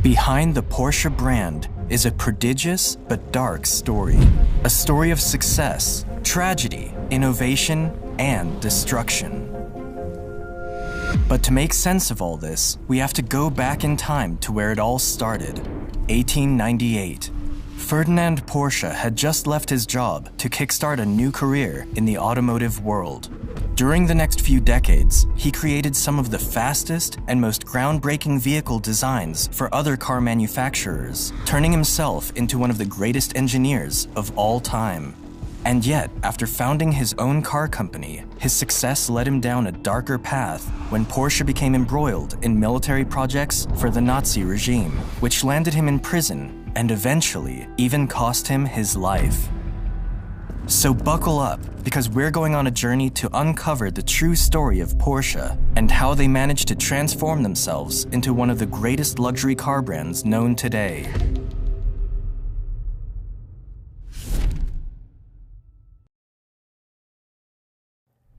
Behind the Porsche brand is a prodigious but dark story. A story of success, tragedy, innovation, and destruction. But to make sense of all this, we have to go back in time to where it all started, 1898. Ferdinand Porsche had just left his job to kickstart a new career in the automotive world. During the next few decades, he created some of the fastest and most groundbreaking vehicle designs for other car manufacturers, turning himself into one of the greatest engineers of all time. And yet, after founding his own car company, his success led him down a darker path when Porsche became embroiled in military projects for the Nazi regime, which landed him in prison and eventually even cost him his life. So buckle up, because we're going on a journey to uncover the true story of Porsche and how they managed to transform themselves into one of the greatest luxury car brands known today.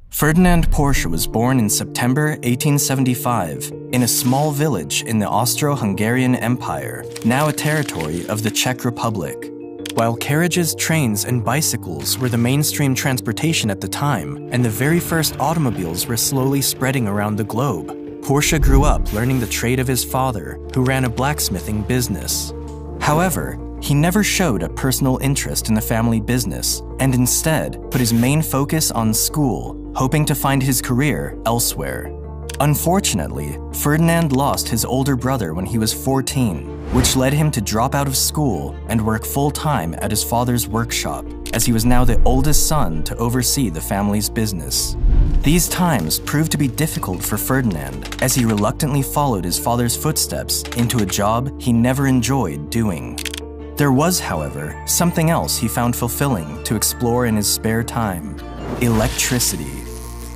Ferdinand Porsche was born in September 1875 in a small village in the Austro-Hungarian Empire, now a territory of the Czech Republic. While carriages, trains, and bicycles were the mainstream transportation at the time, and the very first automobiles were slowly spreading around the globe, Porsche grew up learning the trade of his father, who ran a blacksmithing business. However, he never showed a personal interest in the family business, and instead put his main focus on school, hoping to find his career elsewhere. Unfortunately, Ferdinand lost his older brother when he was 14, which led him to drop out of school and work full-time at his father's workshop, as he was now the oldest son to oversee the family's business. These times proved to be difficult for Ferdinand, as he reluctantly followed his father's footsteps into a job he never enjoyed doing. There was, however, something else he found fulfilling to explore in his spare time: electricity.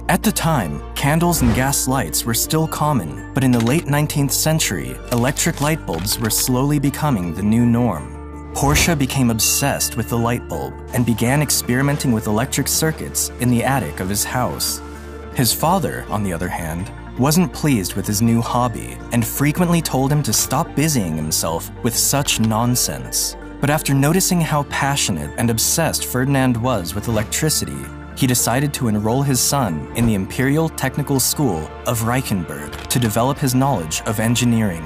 At the time, candles and gas lights were still common, but in the late 19th century, electric light bulbs were slowly becoming the new norm. Porsche became obsessed with the light bulb and began experimenting with electric circuits in the attic of his house. His father, on the other hand, wasn't pleased with his new hobby and frequently told him to stop busying himself with such nonsense. But after noticing how passionate and obsessed Ferdinand was with electricity, he decided to enroll his son in the Imperial Technical School of Reichenberg to develop his knowledge of engineering.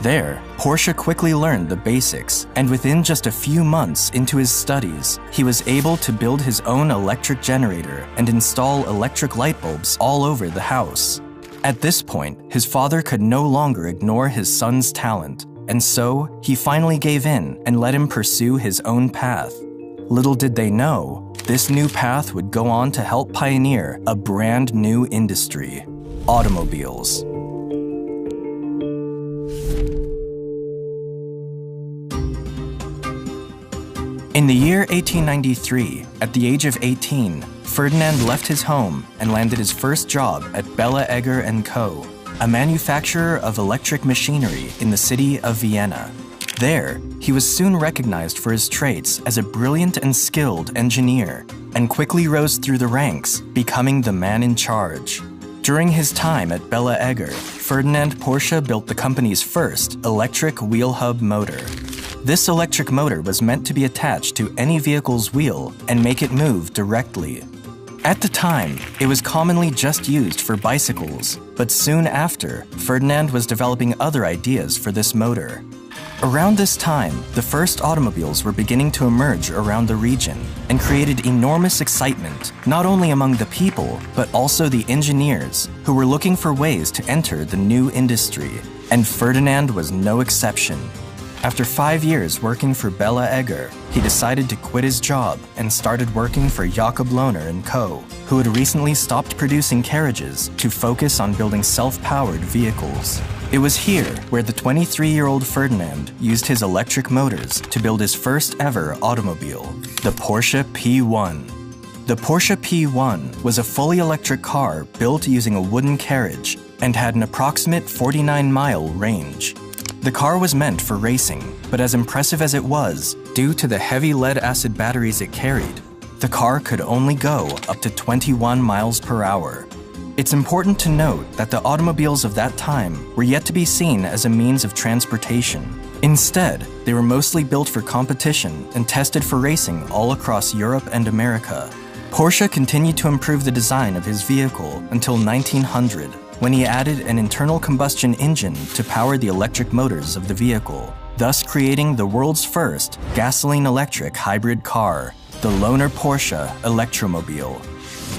There, Porsche quickly learned the basics, and within just a few months into his studies, he was able to build his own electric generator and install electric light bulbs all over the house. At this point, his father could no longer ignore his son's talent, and so he finally gave in and let him pursue his own path. Little did they know, this new path would go on to help pioneer a brand new industry: automobiles. In the year 1893, at the age of 18, Ferdinand left his home and landed his first job at Bella Egger & Co., a manufacturer of electric machinery in the city of Vienna. There, he was soon recognized for his traits as a brilliant and skilled engineer, and quickly rose through the ranks, becoming the man in charge. During his time at Bella Egger, Ferdinand Porsche built the company's first electric wheel hub motor. This electric motor was meant to be attached to any vehicle's wheel and make it move directly. At the time, it was commonly just used for bicycles, but soon after, Ferdinand was developing other ideas for this motor. Around this time, the first automobiles were beginning to emerge around the region and created enormous excitement, not only among the people, but also the engineers, who were looking for ways to enter the new industry, and Ferdinand was no exception. After 5 years working for Bella Egger, he decided to quit his job and started working for Jakob Lohner & Co., who had recently stopped producing carriages to focus on building self-powered vehicles. It was here where the 23-year-old Ferdinand used his electric motors to build his first ever automobile, the Porsche P1. The Porsche P1 was a fully electric car built using a wooden carriage and had an approximate 49-mile range. The car was meant for racing, but as impressive as it was, due to the heavy lead-acid batteries it carried, the car could only go up to 21 miles per hour. It's important to note that the automobiles of that time were yet to be seen as a means of transportation. Instead, they were mostly built for competition and tested for racing all across Europe and America. Porsche continued to improve the design of his vehicle until 1900, when he added an internal combustion engine to power the electric motors of the vehicle, thus creating the world's first gasoline-electric hybrid car, the Lohner Porsche Electromobile.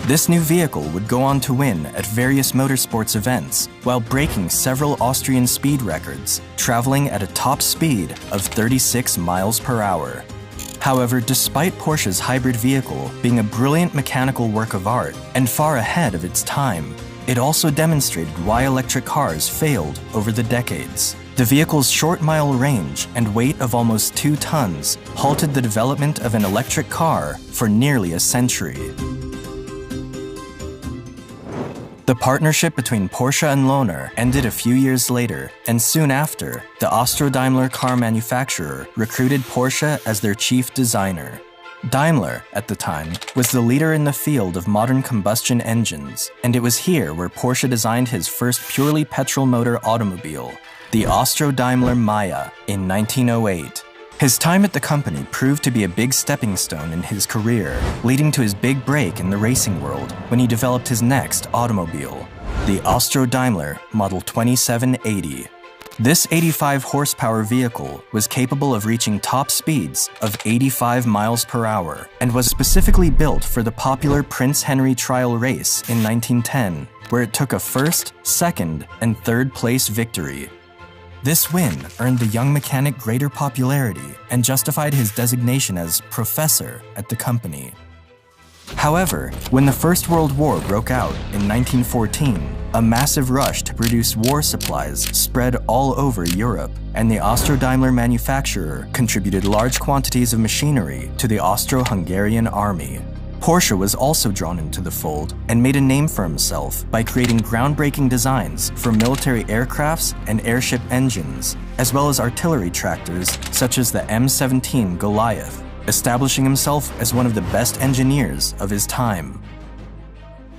This new vehicle would go on to win at various motorsports events while breaking several Austrian speed records, traveling at a top speed of 36 miles per hour. However, despite Porsche's hybrid vehicle being a brilliant mechanical work of art and far ahead of its time, it also demonstrated why electric cars failed over the decades. The vehicle's short mile range and weight of almost 2 tons halted the development of an electric car for nearly a century. The partnership between Porsche and Lohner ended a few years later, and soon after, the Austro-Daimler car manufacturer recruited Porsche as their chief designer. Daimler, at the time, was the leader in the field of modern combustion engines, and it was here where Porsche designed his first purely petrol motor automobile, the Austro-Daimler Maya, in 1908. His time at the company proved to be a big stepping stone in his career, leading to his big break in the racing world when he developed his next automobile, the Austro-Daimler Model 2780. This 85 horsepower vehicle was capable of reaching top speeds of 85 miles per hour and was specifically built for the popular Prince Henry Trial Race in 1910, where it took a first, second, and third place victory. This win earned the young mechanic greater popularity and justified his designation as professor at the company. However, when the First World War broke out in 1914, a massive rush to produce war supplies spread all over Europe, and the Austro-Daimler manufacturer contributed large quantities of machinery to the Austro-Hungarian army. Porsche was also drawn into the fold and made a name for himself by creating groundbreaking designs for military aircrafts and airship engines, as well as artillery tractors such as the M17 Goliath, establishing himself as one of the best engineers of his time.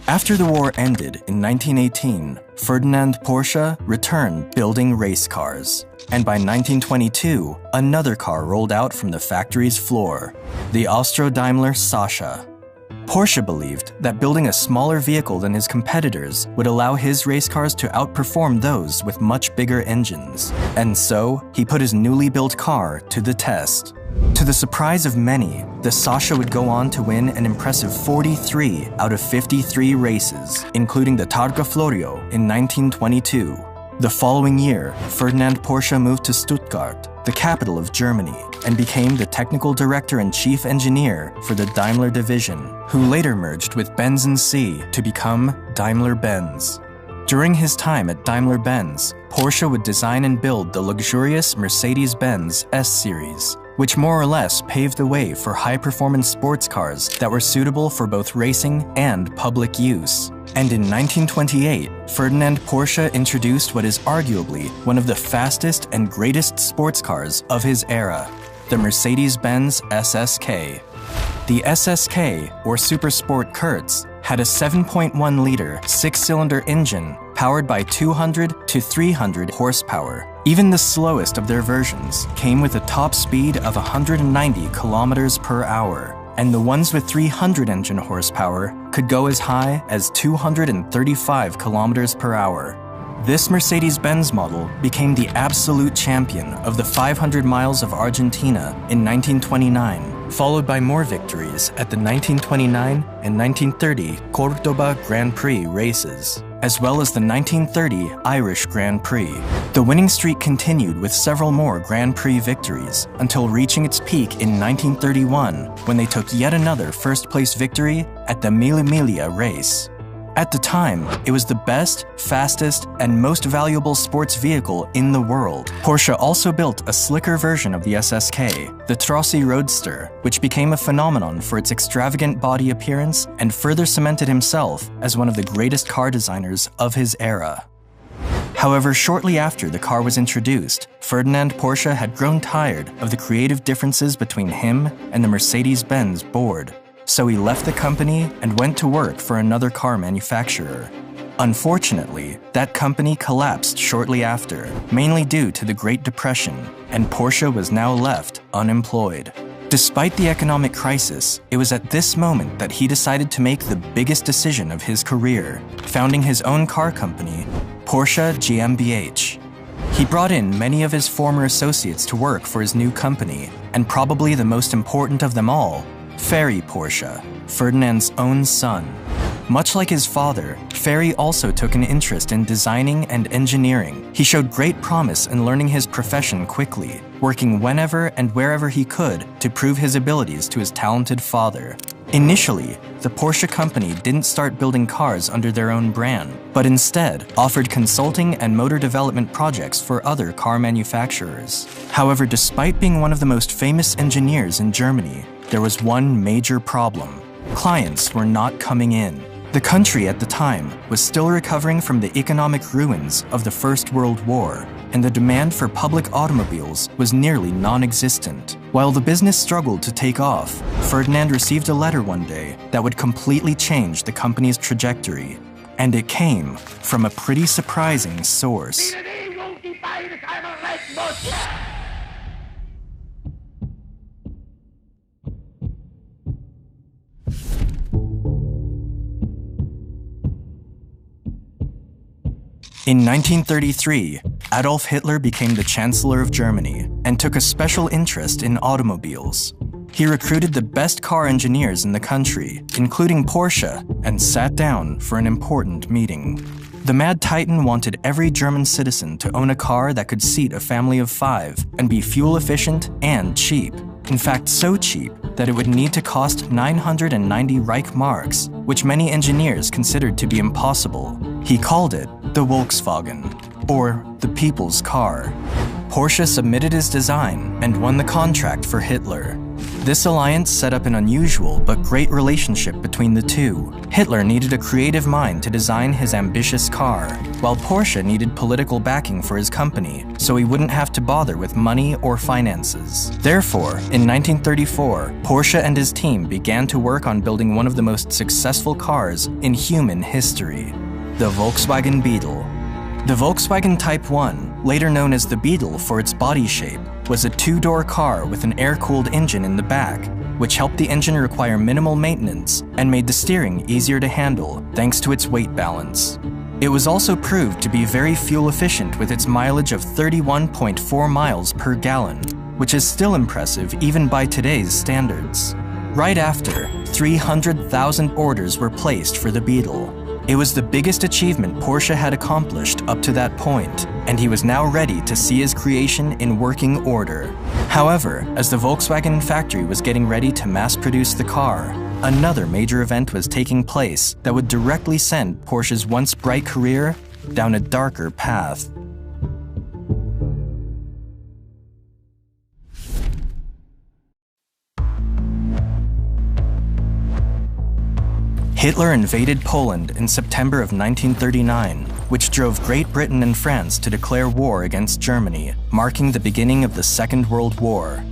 After the war ended in 1918, Ferdinand Porsche returned building race cars, and by 1922, another car rolled out from the factory's floor, the Austro-Daimler Sascha. Porsche believed that building a smaller vehicle than his competitors would allow his race cars to outperform those with much bigger engines, and so he put his newly built car to the test. To the surprise of many, the Sascha would go on to win an impressive 43 out of 53 races, including the Targa Florio in 1922. The following year, Ferdinand Porsche moved to Stuttgart, the capital of Germany, and became the technical director and chief engineer for the Daimler division, who later merged with Benz & C to become Daimler-Benz. During his time at Daimler-Benz, Porsche would design and build the luxurious Mercedes-Benz S-Series, which more or less paved the way for high-performance sports cars that were suitable for both racing and public use. And in 1928, Ferdinand Porsche introduced what is arguably one of the fastest and greatest sports cars of his era, the Mercedes-Benz SSK. The SSK, or Super Sport Kurz, had a 7.1-liter, 6-cylinder engine powered by 200 to 300 horsepower. Even the slowest of their versions came with a top speed of 190 kilometers per hour, and the ones with 300 engine horsepower could go as high as 235 kilometers per hour. This Mercedes-Benz model became the absolute champion of the 500 miles of Argentina in 1929, followed by more victories at the 1929 and 1930 Cordoba Grand Prix races, as well as the 1930 Irish Grand Prix. The winning streak continued with several more Grand Prix victories until reaching its peak in 1931 when they took yet another first-place victory at the Mille Miglia race. At the time, it was the best, fastest, and most valuable sports vehicle in the world. Porsche also built a slicker version of the SSK, the Trossi Roadster, which became a phenomenon for its extravagant body appearance and further cemented himself as one of the greatest car designers of his era. However, shortly after the car was introduced, Ferdinand Porsche had grown tired of the creative differences between him and the Mercedes-Benz board. So he left the company and went to work for another car manufacturer. Unfortunately, that company collapsed shortly after, mainly due to the Great Depression, and Porsche was now left unemployed. Despite the economic crisis, it was at this moment that he decided to make the biggest decision of his career, founding his own car company, Porsche GmbH. He brought in many of his former associates to work for his new company, and probably the most important of them all, Ferry Porsche, Ferdinand's own son. Much like his father, Ferry also took an interest in designing and engineering. He showed great promise in learning his profession quickly, working whenever and wherever he could to prove his abilities to his talented father. Initially, the Porsche company didn't start building cars under their own brand, but instead offered consulting and motor development projects for other car manufacturers. However, despite being one of the most famous engineers in Germany, there was one major problem. Clients were not coming in. The country at the time was still recovering from the economic ruins of the First World War, and the demand for public automobiles was nearly non-existent. While the business struggled to take off, Ferdinand received a letter one day that would completely change the company's trajectory. And it came from a pretty surprising source. In 1933, Adolf Hitler became the Chancellor of Germany and took a special interest in automobiles. He recruited the best car engineers in the country, including Porsche, and sat down for an important meeting. The Mad Titan wanted every German citizen to own a car that could seat a family of 5 and be fuel efficient and cheap. In fact, so cheap that it would need to cost 990 Reich marks, which many engineers considered to be impossible. He called it the Volkswagen, or the people's car. Porsche submitted his design and won the contract for Hitler. This alliance set up an unusual but great relationship between the two. Hitler needed a creative mind to design his ambitious car, while Porsche needed political backing for his company, so he wouldn't have to bother with money or finances. Therefore, in 1934, Porsche and his team began to work on building one of the most successful cars in human history, the Volkswagen Beetle. The Volkswagen Type 1, later known as the Beetle for its body shape, was a 2-door car with an air-cooled engine in the back, which helped the engine require minimal maintenance and made the steering easier to handle thanks to its weight balance. It was also proved to be very fuel efficient with its mileage of 31.4 miles per gallon, which is still impressive even by today's standards. Right after, 300,000 orders were placed for the Beetle. It was the biggest achievement Porsche had accomplished up to that point, and he was now ready to see his creation in working order. However, as the Volkswagen factory was getting ready to mass-produce the car, another major event was taking place that would directly send Porsche's once bright career down a darker path. Hitler invaded Poland in September of 1939, which drove Great Britain and France to declare war against Germany, marking the beginning of the Second World War.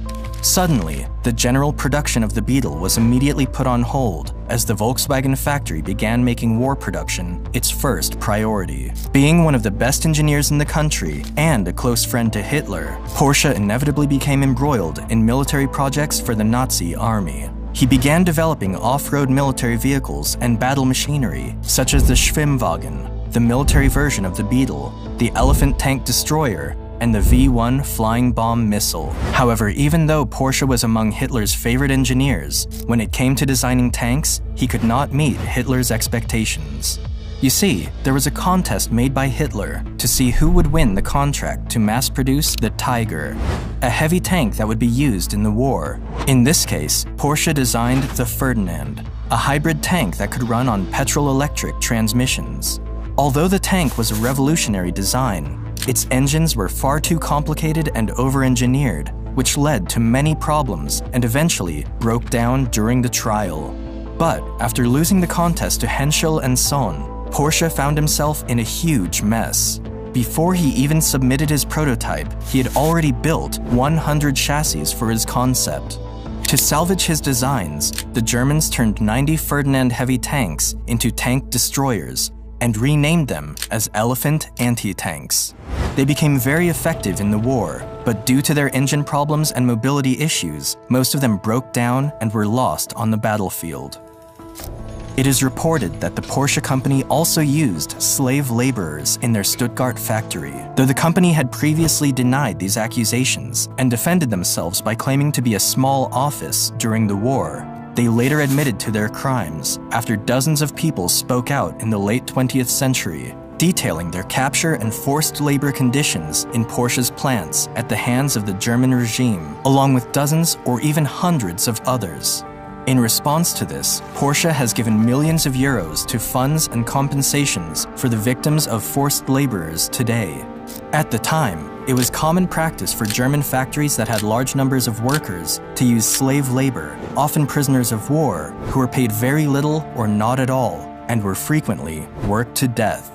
Suddenly, the general production of the Beetle was immediately put on hold as the Volkswagen factory began making war production its first priority. Being one of the best engineers in the country and a close friend to Hitler, Porsche inevitably became embroiled in military projects for the Nazi army. He began developing off-road military vehicles and battle machinery, such as the Schwimmwagen, the military version of the Beetle, the Elephant tank destroyer, and the V-1 flying bomb missile. However, even though Porsche was among Hitler's favorite engineers, when it came to designing tanks, he could not meet Hitler's expectations. You see, there was a contest made by Hitler to see who would win the contract to mass-produce the Tiger, a heavy tank that would be used in the war. In this case, Porsche designed the Ferdinand, a hybrid tank that could run on petrol-electric transmissions. Although the tank was a revolutionary design, its engines were far too complicated and over-engineered, which led to many problems and eventually broke down during the trial. But after losing the contest to Henschel and Sohn, Porsche found himself in a huge mess. Before he even submitted his prototype, he had already built 100 chassis for his concept. To salvage his designs, the Germans turned 90 Ferdinand heavy tanks into tank destroyers, and renamed them as Elephant anti-tanks. They became very effective in the war, but due to their engine problems and mobility issues, most of them broke down and were lost on the battlefield. It is reported that the Porsche company also used slave laborers in their Stuttgart factory, though the company had previously denied these accusations and defended themselves by claiming to be a small office during the war. They later admitted to their crimes after dozens of people spoke out in the late 20th century, detailing their capture and forced labor conditions in Porsche's plants at the hands of the German regime, along with dozens or even hundreds of others. In response to this, Porsche has given millions of euros to funds and compensations for the victims of forced laborers today. At the time, it was common practice for German factories that had large numbers of workers to use slave labor, often prisoners of war, who were paid very little or not at all, and were frequently worked to death.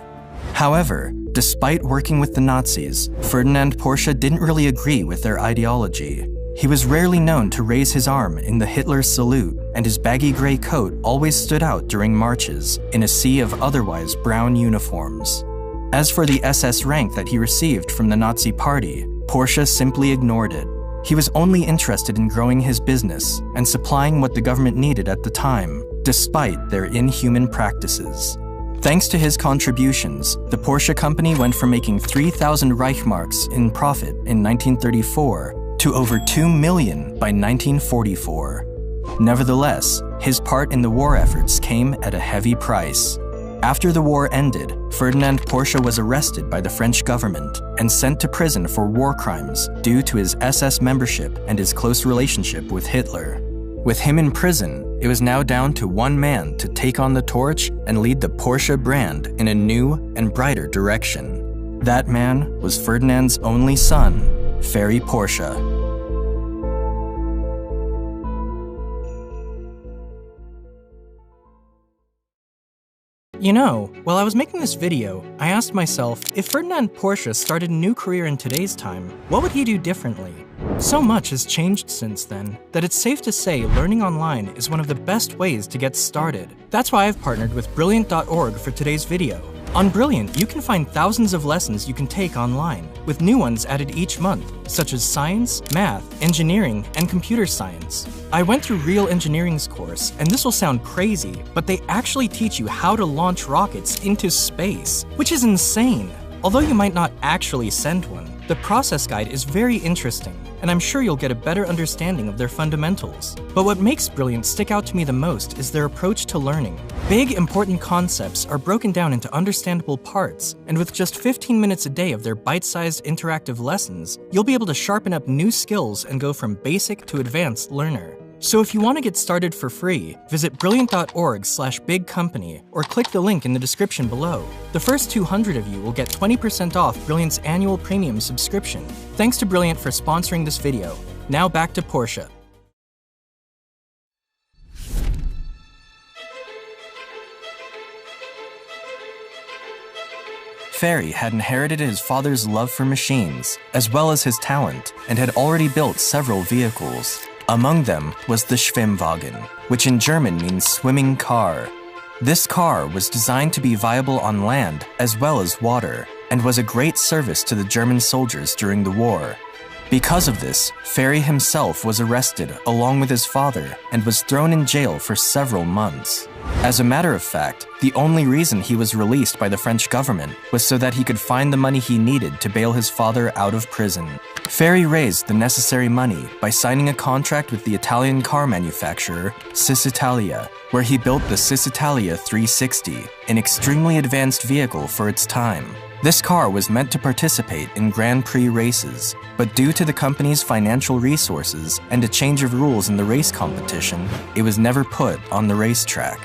However, despite working with the Nazis, Ferdinand Porsche didn't really agree with their ideology. He was rarely known to raise his arm in the Hitler salute, and his baggy gray coat always stood out during marches in a sea of otherwise brown uniforms. As for the SS rank that he received from the Nazi Party, Porsche simply ignored it. He was only interested in growing his business and supplying what the government needed at the time, despite their inhuman practices. Thanks to his contributions, the Porsche company went from making 3,000 Reichsmarks in profit in 1934 to over 2 million by 1944. Nevertheless, his part in the war efforts came at a heavy price. After the war ended, Ferdinand Porsche was arrested by the French government and sent to prison for war crimes due to his SS membership and his close relationship with Hitler. With him in prison, it was now down to one man to take on the torch and lead the Porsche brand in a new and brighter direction. That man was Ferdinand's only son, Ferry Porsche. You know, while I was making this video, I asked myself, if Ferdinand Porsche started a new career in today's time, what would he do differently? So much has changed since then, that it's safe to say learning online is one of the best ways to get started. That's why I've partnered with Brilliant.org for today's video. On Brilliant, you can find thousands of lessons you can take online, with new ones added each month, such as science, math, engineering, and computer science. I went through Real Engineering's course, and this will sound crazy, but they actually teach you how to launch rockets into space, which is insane. Although you might not actually send one, the process guide is very interesting, and I'm sure you'll get a better understanding of their fundamentals. But what makes Brilliant stick out to me the most is their approach to learning. Big, important concepts are broken down into understandable parts, and with just 15 minutes a day of their bite-sized interactive lessons, you'll be able to sharpen up new skills and go from basic to advanced learner. So if you want to get started for free, visit brilliant.org/bigcompany or click the link in the description below. The first 200 of you will get 20% off Brilliant's annual premium subscription. Thanks to Brilliant for sponsoring this video. Now back to Porsche. Ferry had inherited his father's love for machines, as well as his talent, and had already built several vehicles. Among them was the Schwimmwagen, which in German means swimming car. This car was designed to be viable on land as well as water, and was a great service to the German soldiers during the war. Because of this, Ferry himself was arrested along with his father and was thrown in jail for several months. As a matter of fact, the only reason he was released by the French government was so that he could find the money he needed to bail his father out of prison. Ferry raised the necessary money by signing a contract with the Italian car manufacturer Cisitalia, where he built the Cisitalia 360, an extremely advanced vehicle for its time. This car was meant to participate in Grand Prix races, but due to the company's financial resources and a change of rules in the race competition, it was never put on the racetrack.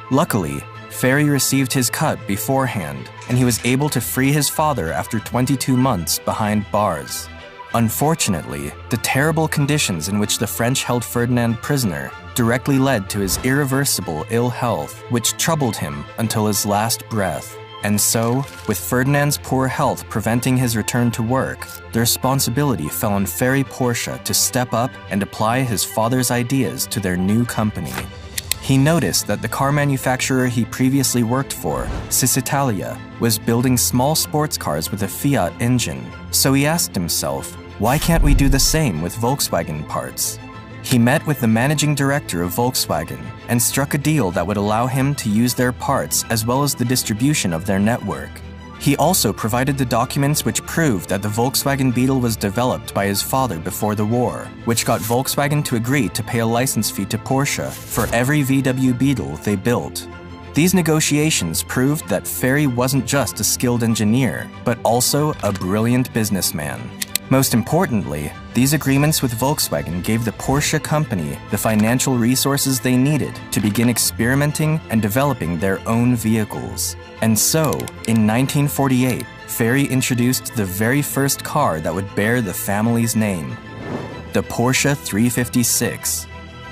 Luckily, Ferry received his cut beforehand, and he was able to free his father after 22 months behind bars. Unfortunately, the terrible conditions in which the French held Ferdinand prisoner directly led to his irreversible ill health, which troubled him until his last breath. And so, with Ferdinand's poor health preventing his return to work, the responsibility fell on Ferry Porsche to step up and apply his father's ideas to their new company. He noticed that the car manufacturer he previously worked for, Cisitalia, was building small sports cars with a Fiat engine. So he asked himself, why can't we do the same with Volkswagen parts? He met with the managing director of Volkswagen and struck a deal that would allow him to use their parts as well as the distribution of their network. He also provided the documents which proved that the Volkswagen Beetle was developed by his father before the war, which got Volkswagen to agree to pay a license fee to Porsche for every VW Beetle they built. These negotiations proved that Ferry wasn't just a skilled engineer, but also a brilliant businessman. Most importantly, these agreements with Volkswagen gave the Porsche company the financial resources they needed to begin experimenting and developing their own vehicles. And so, in 1948, Ferry introduced the very first car that would bear the family's name, the Porsche 356.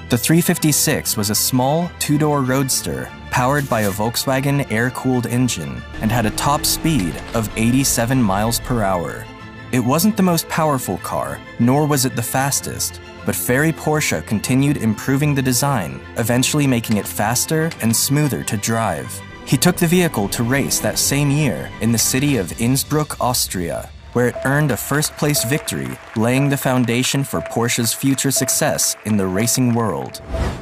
The 356 was a small, two-door roadster powered by a Volkswagen air-cooled engine and had a top speed of 87 miles per hour. It wasn't the most powerful car, nor was it the fastest, but Ferry Porsche continued improving the design, eventually making it faster and smoother to drive. He took the vehicle to race that same year in the city of Innsbruck, Austria, where it earned a first-place victory, laying the foundation for Porsche's future success in the racing world.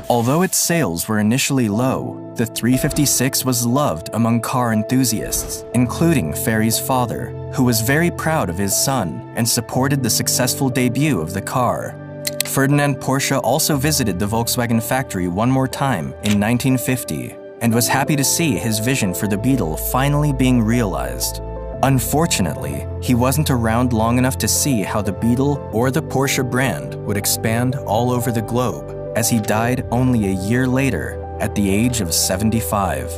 Although its sales were initially low, the 356 was loved among car enthusiasts, including Ferry's father, who was very proud of his son and supported the successful debut of the car. Ferdinand Porsche also visited the Volkswagen factory one more time in 1950 and was happy to see his vision for the Beetle finally being realized. Unfortunately, he wasn't around long enough to see how the Beetle or the Porsche brand would expand all over the globe, as he died only a year later at the age of 75.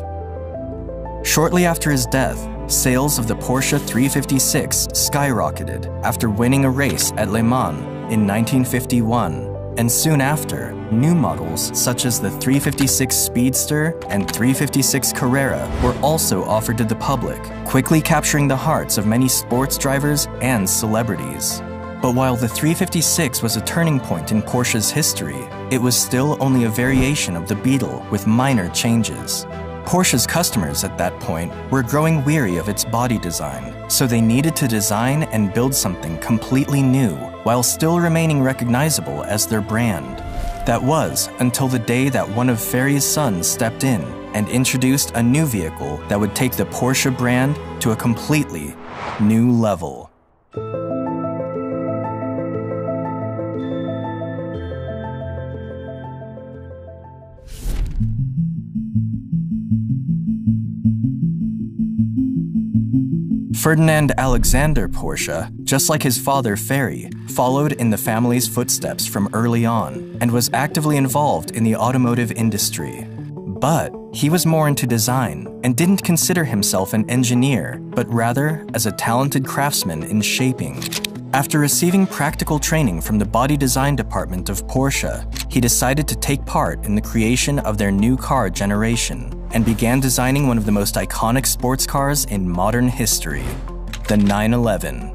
Shortly after his death, sales of the Porsche 356 skyrocketed after winning a race at Le Mans in 1951, and soon after, new models such as the 356 Speedster and 356 Carrera were also offered to the public, quickly capturing the hearts of many sports drivers and celebrities. But while the 356 was a turning point in Porsche's history, it was still only a variation of the Beetle with minor changes. Porsche's customers at that point were growing weary of its body design, so they needed to design and build something completely new while still remaining recognizable as their brand. That was until the day that one of Ferry's sons stepped in and introduced a new vehicle that would take the Porsche brand to a completely new level. Ferdinand Alexander Porsche, just like his father Ferry, followed in the family's footsteps from early on and was actively involved in the automotive industry. But he was more into design and didn't consider himself an engineer, but rather as a talented craftsman in shaping. After receiving practical training from the body design department of Porsche, he decided to take part in the creation of their new car generation and began designing one of the most iconic sports cars in modern history, the 911.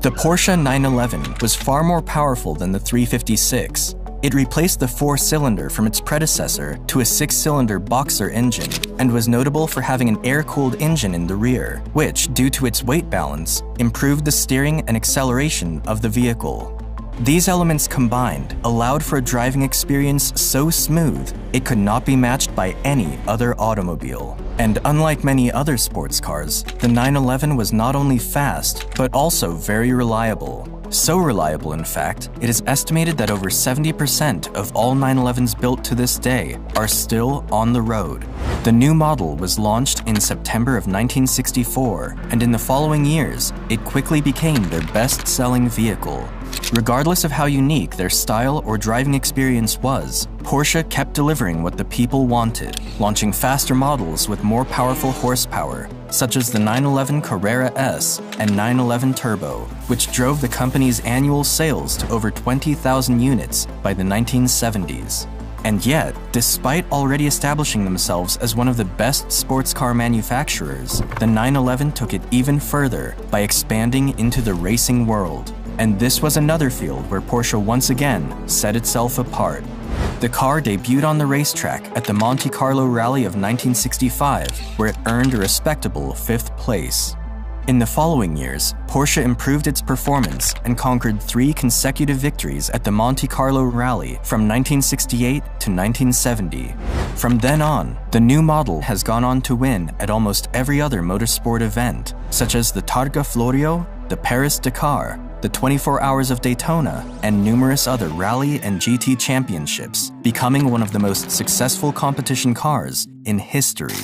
The Porsche 911 was far more powerful than the 356. It replaced the four-cylinder from its predecessor to a six-cylinder boxer engine and was notable for having an air-cooled engine in the rear, which, due to its weight balance, improved the steering and acceleration of the vehicle. These elements combined allowed for a driving experience so smooth it could not be matched by any other automobile. And unlike many other sports cars, the 911 was not only fast, but also very reliable. So reliable, in fact, it is estimated that over 70% of all 911s built to this day are still on the road. The new model was launched in September of 1964, and in the following years, it quickly became their best-selling vehicle. Regardless of how unique their style or driving experience was, Porsche kept delivering what the people wanted, launching faster models with more powerful horsepower, such as the 911 Carrera S and 911 Turbo, which drove the company's annual sales to over 20,000 units by the 1970s. And yet, despite already establishing themselves as one of the best sports car manufacturers, the 911 took it even further by expanding into the racing world. And this was another field where Porsche once again set itself apart. The car debuted on the racetrack at the Monte Carlo Rally of 1965, where it earned a respectable 5th place. In the following years, Porsche improved its performance and conquered 3 consecutive victories at the Monte Carlo Rally from 1968 to 1970. From then on, the new model has gone on to win at almost every other motorsport event, such as the Targa Florio, the Paris-Dakar, the 24 Hours of Daytona, and numerous other rally and GT championships, becoming one of the most successful competition cars in history.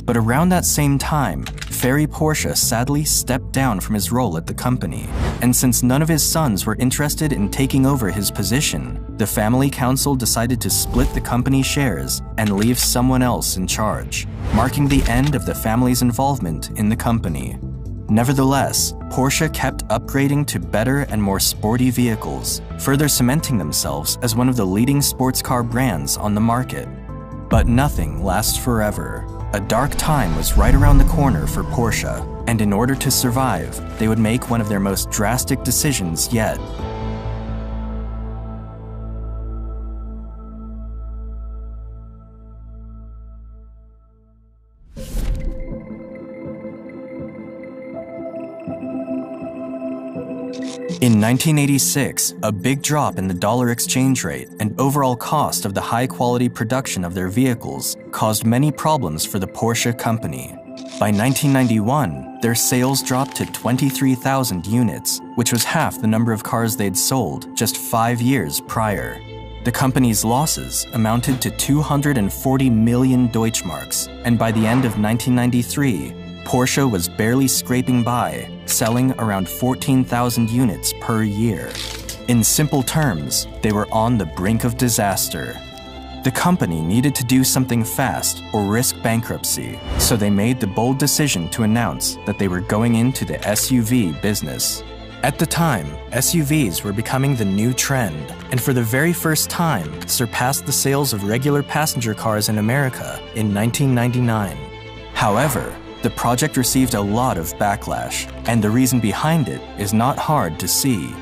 But around that same time, Ferry Porsche sadly stepped down from his role at the company, and since none of his sons were interested in taking over his position, the family council decided to split the company shares and leave someone else in charge, marking the end of the family's involvement in the company. Nevertheless, Porsche kept upgrading to better and more sporty vehicles, further cementing themselves as one of the leading sports car brands on the market. But nothing lasts forever. A dark time was right around the corner for Porsche, and in order to survive, they would make one of their most drastic decisions yet. In 1986, a big drop in the dollar exchange rate and overall cost of the high-quality production of their vehicles caused many problems for the Porsche company. By 1991, their sales dropped to 23,000 units, which was half the number of cars they'd sold just 5 years prior. The company's losses amounted to 240 million Deutschmarks, and by the end of 1993, Porsche was barely scraping by, selling around 14,000 units per year. In simple terms, they were on the brink of disaster. The company needed to do something fast or risk bankruptcy, so they made the bold decision to announce that they were going into the SUV business. At the time, SUVs were becoming the new trend, and for the very first time, surpassed the sales of regular passenger cars in America in 1999. However, the project received a lot of backlash, and the reason behind it is not hard to see.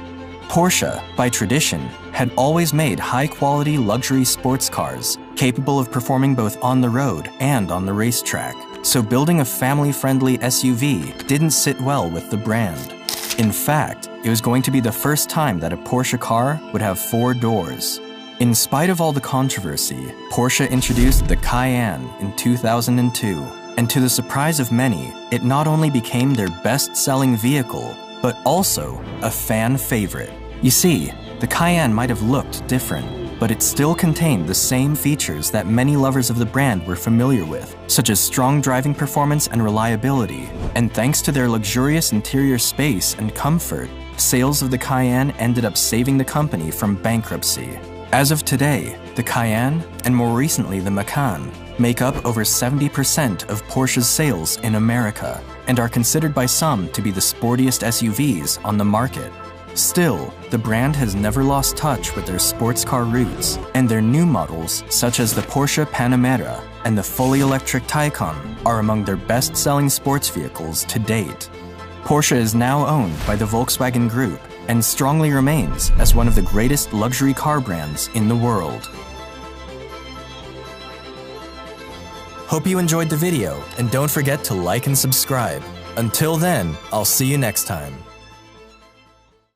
Porsche, by tradition, had always made high-quality luxury sports cars, capable of performing both on the road and on the racetrack, so building a family-friendly SUV didn't sit well with the brand. In fact, it was going to be the first time that a Porsche car would have 4 doors. In spite of all the controversy, Porsche introduced the Cayenne in 2002. And to the surprise of many, it not only became their best-selling vehicle, but also a fan favorite. You see, the Cayenne might have looked different, but it still contained the same features that many lovers of the brand were familiar with, such as strong driving performance and reliability. And thanks to their luxurious interior space and comfort, sales of the Cayenne ended up saving the company from bankruptcy. As of today, the Cayenne, and more recently the Macan, make up over 70% of Porsche's sales in America, and are considered by some to be the sportiest SUVs on the market. Still, the brand has never lost touch with their sports car roots, and their new models, such as the Porsche Panamera and the fully electric Taycan, are among their best-selling sports vehicles to date. Porsche is now owned by the Volkswagen Group and strongly remains as one of the greatest luxury car brands in the world. Hope you enjoyed the video, and don't forget to like and subscribe. Until then, I'll see you next time.